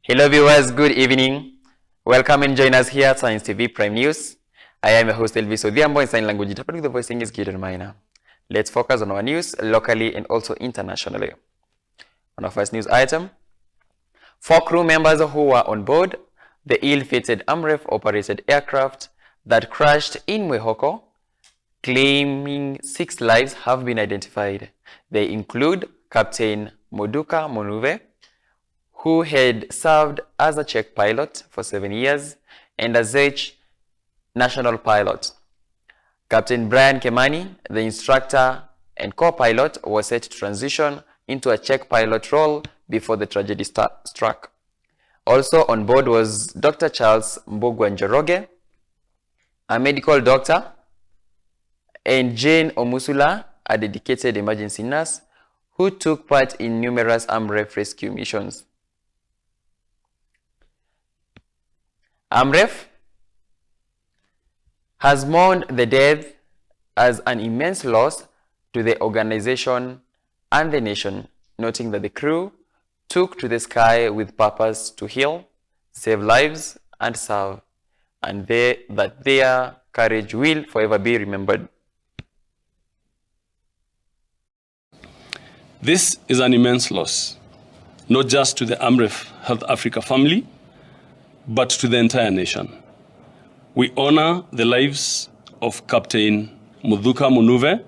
Hello viewers, good evening. Welcome and join us here at Science TV Prime News. I am your host Elvis Odhiambo in sign language interpreting the voice English Gideon Minor. Let's focus on our news locally and also internationally. On our first news item, 4 crew members who were on board the ill-fated AMREF-operated aircraft that crashed in Mwihoko, claiming 6 lives, have been identified. They include Captain Moduka Monuve, who had served as a Czech pilot for 7 years and a Czech national pilot. Captain Brian Kimani, the instructor and co-pilot, was set to transition into a Czech pilot role before the tragedy struck. Also on board was Dr. Charles Mbugwa Njoroge, a medical doctor, and JaneOmusula, a dedicated emergency nurse who took part in numerous AMREF-rescue missions. AMREF has mourned the death as an immense loss to the organization and the nation, noting that the crew took to the sky with purpose to heal, save lives, and serve, and that their courage will forever be remembered. This is an immense loss, not just to the AMREF Health Africa family, but to the entire nation. We honor the lives of Captain Moduka Monuve,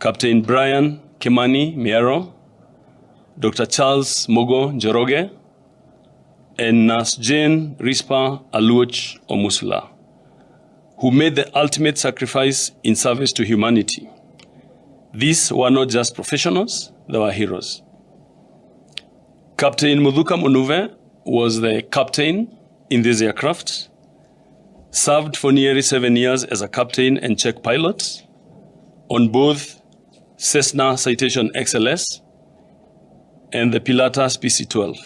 Captain Brian Kimani Miero, Dr. Charles Mbugwa Njoroge, and Nurse Jane JaneOmusula, who made the ultimate sacrifice in service to humanity. These were not just professionals, they were heroes. Captain Moduka Monuve was the captain in this aircraft, served for nearly 7 years as a captain and Czech pilot on both Cessna Citation XLS and the Pilatus PC-12,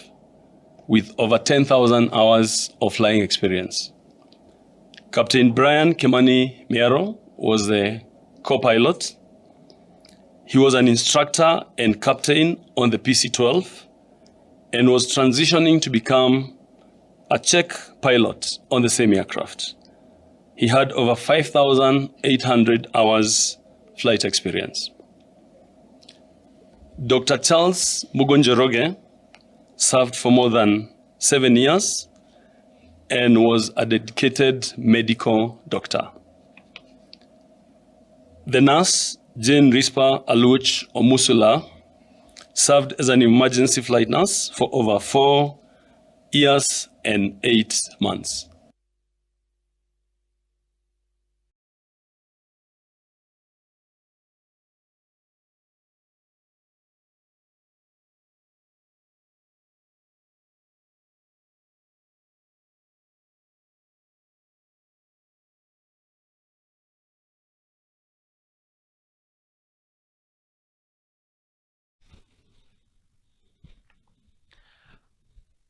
with over 10,000 hours of flying experience. Captain Brian Kimani Miero was the co-pilot. He was an instructor and captain on the PC-12 and was transitioning to become a Czech pilot on the same aircraft. He had over 5,800 hours flight experience. Dr. Charles Mbugwa Njoroge served for more than 7 years and was a dedicated medical doctor. The nurse, JaneOmusula, served as an emergency flight nurse for over 4 years and 8 months.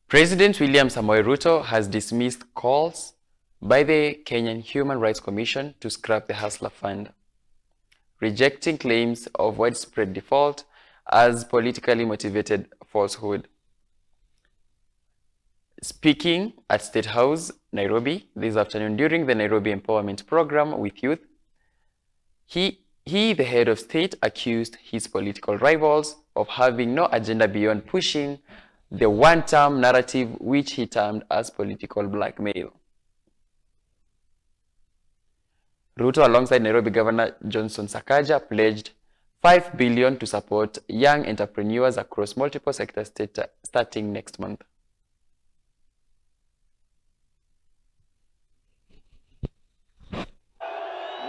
President William Samoei Ruto has dismissed calls by the Kenyan Human Rights Commission to scrap the Hustler Fund, rejecting claims of widespread default as politically motivated falsehood. Speaking at State House, Nairobi, this afternoon during the Nairobi Empowerment Program with youth, he, the head of state, accused his political rivals of having no agenda beyond pushing the one-term narrative, which he termed as political blackmail. Ruto, alongside Nairobi Governor Johnson Sakaja, pledged $5 billion to support young entrepreneurs across multiple sectors starting next month.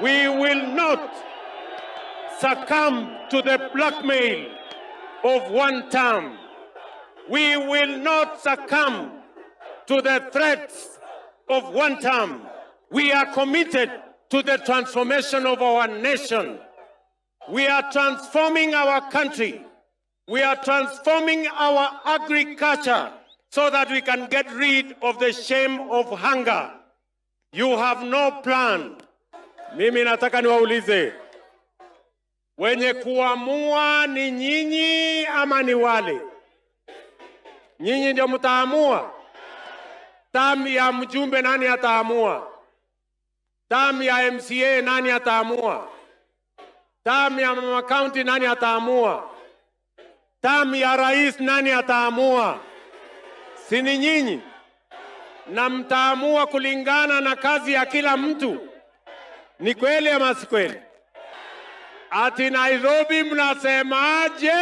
We will not succumb to the blackmail of one term. We will not succumb to the threats of one term. We are committed to the transformation of our nation. We are transforming our country. We are transforming our agriculture so that we can get rid of the shame of hunger. You have no plan. Mimi nataka niwaulize, wenye kuamua ni nyinyi ama ni wale? Nyinyi ndio mtaamua. Tamu ya mjumbe nani ataamua? Tamu ya MCA nani ataamua? Tamu ya mama county nani ataamua? Tamu ya rais nani ataamua? Sini nyinyi. Na mtaamua kulingana na kazi ya kila mtu. Ni kweli ama si kweli? Ati Nairobi mnasemaje?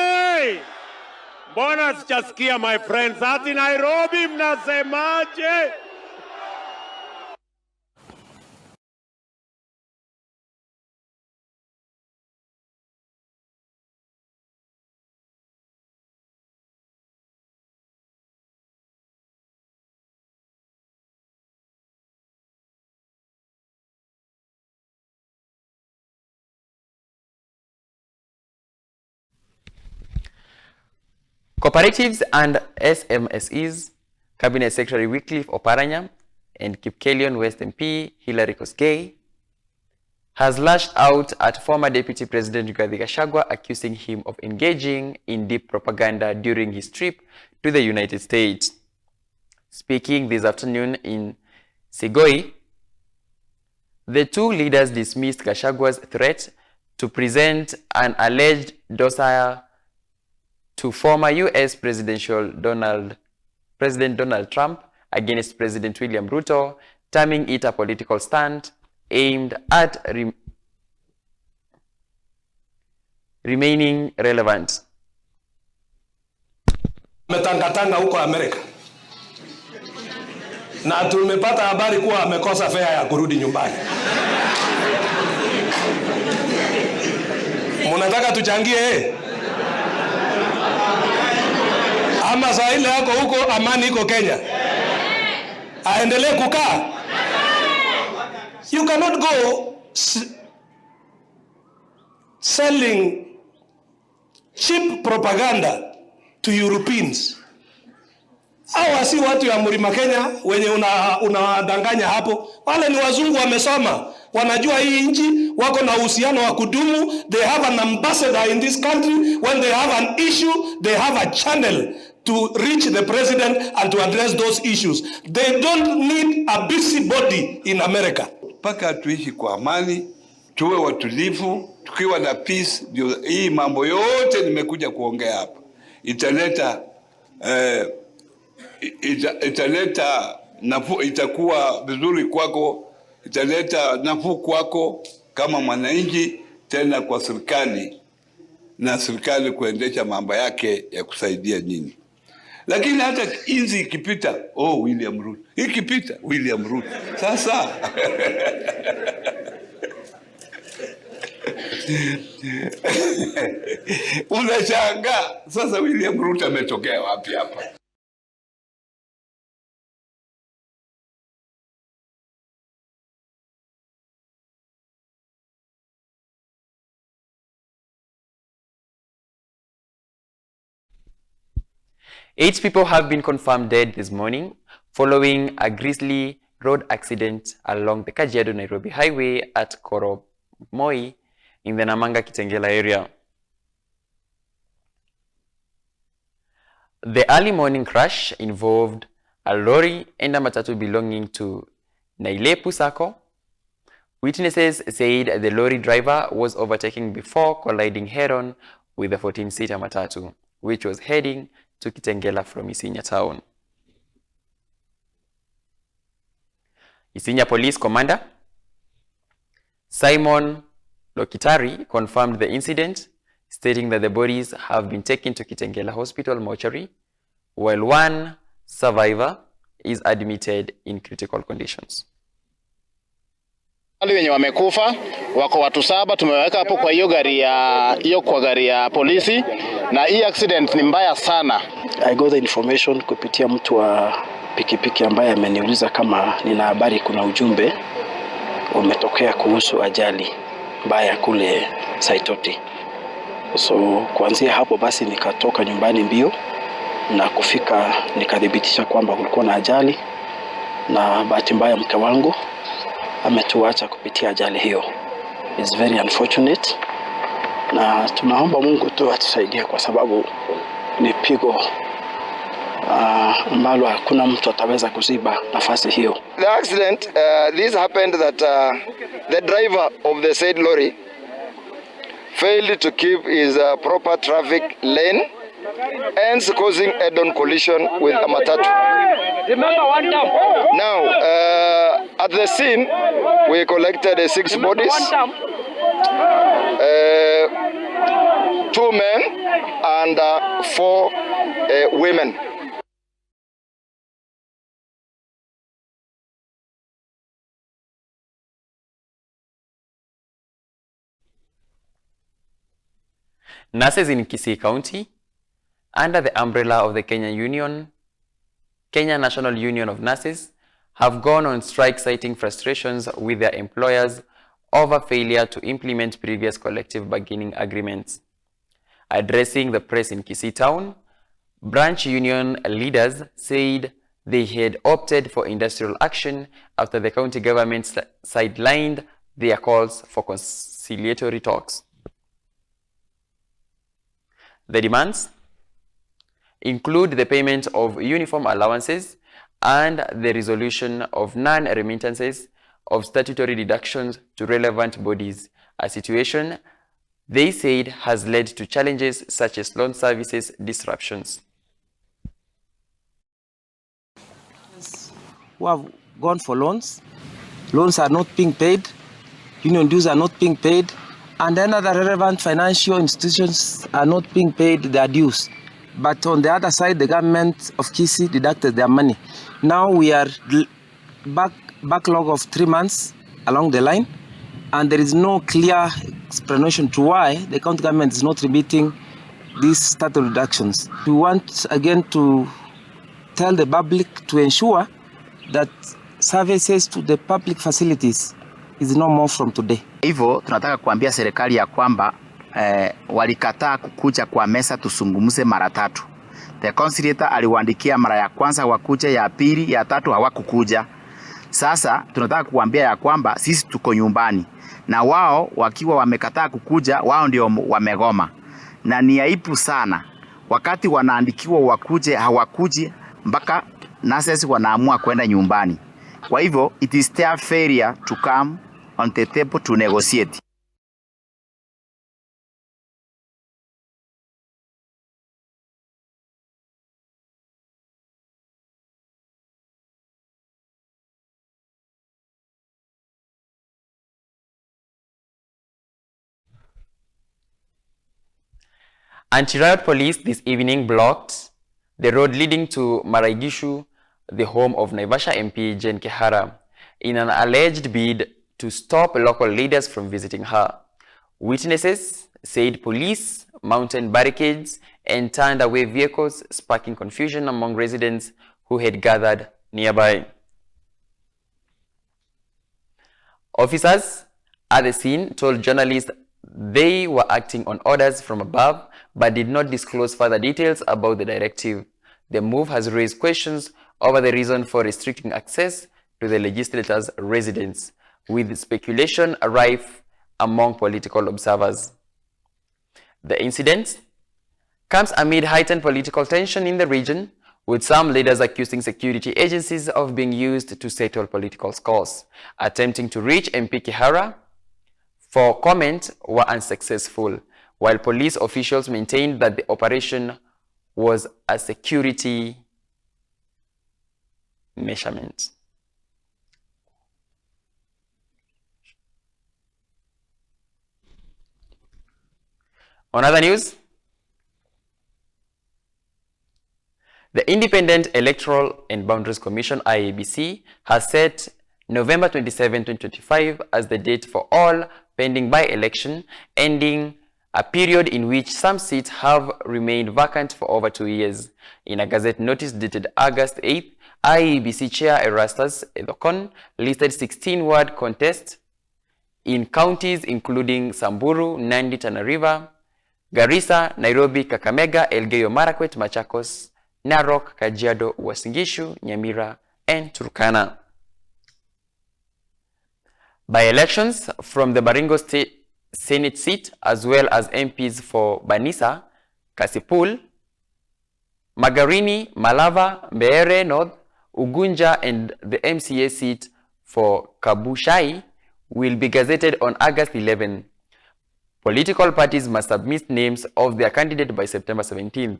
Mbona sijasikia my friends? Ati Nairobi mnasemaje? Cooperatives and SMSEs, Cabinet Secretary Wycliffe Oparanya and Kipkelion West MP Hilary Kosgei has lashed out at former Deputy President Rigathi Gachagua, accusing him of engaging in deep propaganda during his trip to the United States. Speaking this afternoon in Sigoi, the two leaders dismissed Gachagua's threat to present an alleged dossier to former U.S. President Donald Trump against President William Ruto, terming it a political stunt aimed at remaining relevant. Metangatanga huko Amerika. Na tumepata habari kuwa amekosa fare ya kurudi nyumbani. Mnataka tuchangie ama saa ile yako huko amani iko Kenya? Aendelee kukaa? You cannot go selling cheap propaganda to Europeans. Hawa si watu ya Mlima Kenya wenye unawadanganya hapo. Wale ni wazungu wamesoma, wanajua hii nchi, wako na uhusiano wa kudumu. They have an ambassador in this country. When they have an issue, they have a channel to reach the president and to address those issues. They don't need a busybody in America. Paka tuishi kwa amani, tuwe watulivu, tukiwa na peace. Ndio hii mambo yote nimekuja kuongea hapa italeta nafuu, itakuwa vizuri kwako, italeta nafuu kwako kama mwananchi, tena kwa serikali, na serikali kuendesha mambo yake ya kusaidia nyinyi. Lakini hata inzi ikipita, William Ruto, ikipita William Ruto. Sasa unashangaa sasa William Ruto ametokea wapi hapa? Eight people have been confirmed dead this morning following a grisly road accident along the Kajiado-Nairobi highway at Koromoi in the Namanga-Kitengela area. The early morning crash involved a lorry and a matatu belonging to Nailepu Sacco. Witnesses said the lorry driver was overtaken before colliding head-on with the 14-seater matatu, which was heading to Kitengela from Isinya town. Isinya Police Commander Simon Lokitari confirmed the incident, stating that the bodies have been taken to Kitengela Hospital mortuary, while one survivor is admitted in critical conditions. Wale wenye wamekufa wako watu 7, tumeweka hapo kwa gari ya polisi, na hii accident ni mbaya sana. I got the information kupitia mtu wa pikipiki ambaye ameniuliza kama nina habari kuna ujumbe umetokea kuhusu ajali mbaya kule Saitoti. So kuanzia hapo basi nikatoka nyumbani mbio na kufika nikadhibitisha kwamba kulikuwa na ajali, na bahati mbaya mke wangu ametuacha kupitia ajali hiyo. It's very unfortunate, na tunaomba Mungu tu atusaidie kwa sababu ni pigo ambalo hakuna mtu ataweza kuziba nafasi hiyo. The accident, this happened that the driver of the said lorry failed to keep his proper traffic lane, hence causing head-on collision with a matatu. Remember one time. Now, at the scene, we collected 6 bodies, 2 men and 4 women. Nurses in Kisii County, under the umbrella of the Kenya National Union of Nurses, have gone on strike citing frustrations with their employers over failure to implement previous collective bargaining agreements. Addressing the press in Kisii Town, branch union leaders said they had opted for industrial action after the county government sidelined their calls for conciliatory talks. The demands include the payment of uniform allowances and the resolution of non-remittances of statutory deductions to relevant bodies, a situation they said has led to challenges such as loan services disruptions. Who have gone for loans. Loans are not being paid, union dues are not being paid, and then other relevant financial institutions are not being paid their dues. But on the other side, the government of Kisii deducted their money. Now we are backlog of 3 months along the line, and there is no clear explanation to why the county government is not remitting these statutory deductions. We want again to tell the public to ensure that services to the public facilities is no more from today. Hivyo tunataka kuambia serikali ya kwamba walikataa kukuja kwa mesa tusungumze mara 3. The conciliator aliwaandikia mara ya kwanza wakuja, ya pili, ya 3 hawakukuja. Sasa tunataka kuambia ya kwamba sisi tuko nyumbani na wao wakiwa wamekataa kukuja, wao ndio wamegoma. Na ni aibu sana wakati wanaandikiwa wakuje hawakuji mpaka nurses wanaamua kwenda nyumbani. Kwa hivyo it is their failure to come on the table to negotiate. Anti-riot police this evening blocked the road leading to Maraigishu, the home of Naivasha MP Jane Kihara, in an alleged bid to stop local leaders from visiting her. Witnesses said police mounted barricades and turned away vehicles, sparking confusion among residents who had gathered nearby. Officers at the scene told journalists they were acting on orders from above, but did not disclose further details about the directive. The move has raised questions over the reason for restricting access to the legislature's residence, with speculation rife among political observers. The incident comes amid heightened political tension in the region, with some leaders accusing security agencies of being used to settle political scores. Attempting to reach MP Kihara for comment were unsuccessful, while police officials maintained that the operation was a security measurement. On other news, the Independent Electoral and Boundaries Commission, IEBC, has set November 27, 2025 as the date for all pending by-election, ending a period in which some seats have remained vacant for over 2 years. In a Gazette notice dated August 8, IEBC Chair Erastus Edokon listed 16-ward contests in counties including Samburu, Nandi, Tana River, Garissa, Nairobi, Kakamega, Elgeyo Marakwet, Machakos, Narok, Kajiado, Uasin Gishu, Nyamira, and Turkana. By-elections from the Baringo State Senate seat, as well as MPs for Banisa, Kasipul, Magarini, Malava, Mbeere North, Ugunja, and the MCA seat for Kabushai will be gazetted on August 11. Political parties must submit names of their candidate by September 17th,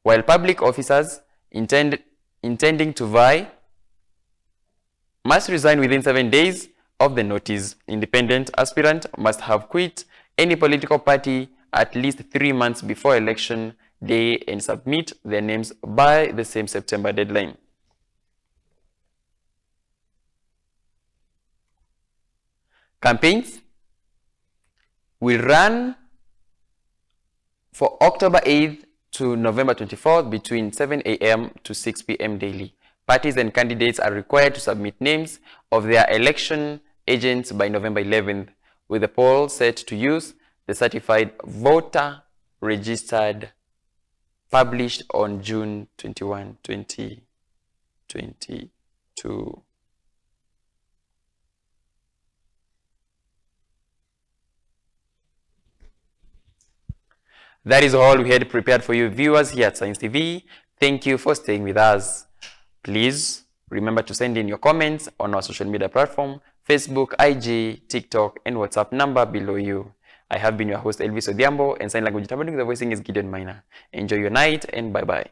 while public officers intending to vie must resign within 7 days of the notice. Independent aspirant must have quit any political party at least 3 months before election day and submit their names by the same September deadline. Campaigns will run for October 8th to November 24th between 7 a.m. to 6 p.m. daily. Parties and candidates are required to submit names of their election agents by November 11th, with the poll set to use the certified voter registered published on June 21, 2022. That is all we had prepared for you viewers here at Science TV. Thank you for staying with us. Please remember to send in your comments on our social media platform, Facebook, IG, TikTok, and WhatsApp number below you. I have been your host, Elvis Odhiambo, and sign language interpreting the voicing is Gideon Minor. Enjoy your night and bye-bye.